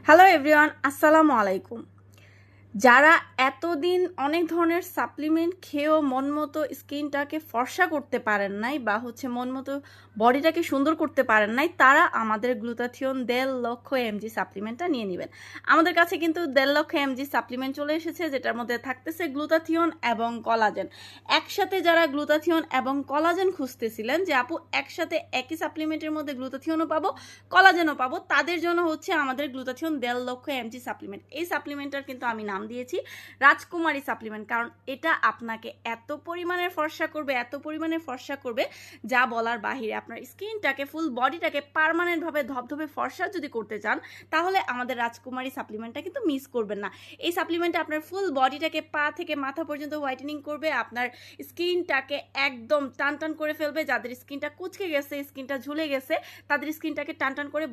Hello everyone, আসসালামু আলাইকুম। যারা এতদিন অনেক ধরনের সাপ্লিমেন্ট খেয়েও মন মতো স্কিনটাকে ফর্সা করতে পারেন নাই বা মন মতো বডিটাকে সুন্দর করতে পারেন নাই, তারা আমাদের গ্লুটাথিয়ন 1.5 লক্ষ এমজি সাপ্লিমেন্টটা নিয়ে নেবেন। আমাদের কাছে কিন্তু 1.5 লক্ষ এমজি সাপ্লিমেন্ট চলে এসেছে, যেটার মধ্যে থাকতেছে গ্লুটাথিয়ন এবং কলাজেন। একসাথে যারা গ্লুটাথিয়ন এবং কলাজেন খুঁজতেছিলেন যে আপু একসাথে একই সাপ্লিমেন্টের মধ্যে গ্লুটাথিয়নও পাবো কলাজেনও পাবো, তাদের জন্য আমাদের গ্লুটাথিয়ন 1.5 লক্ষ এমজি সাপ্লিমেন্ট। এই সাপ্লিমেন্টটার কিন্তু আমি নাম দিয়েছি রাজকুমারী সাপ্লিমেন্ট, কারণ এটা আপনাকে এত পরিমাণে ফর্সা করবে যা বলার বাহিরে। আপনার স্কিনটাকে, ফুল বডিটাকে পার্মানেন্টভাবে ধবধবে ফর্সা যদি করতে চান, তাহলে আমাদের রাজকুমারী সাপ্লিমেন্টটা কিন্তু মিস করবেন না। এই সাপ্লিমেন্টটা আপনার ফুল বডিটাকে পা থেকে মাথা পর্যন্ত হোয়াইটেনিং করবে, আপনার স্কিনটাকে একদম টান টান করে ফেলবে। যাদের স্কিনটা কুচকে গেছে, স্কিনটা ঝুলে গেছে, তাদের স্কিনটাকে টান টান করে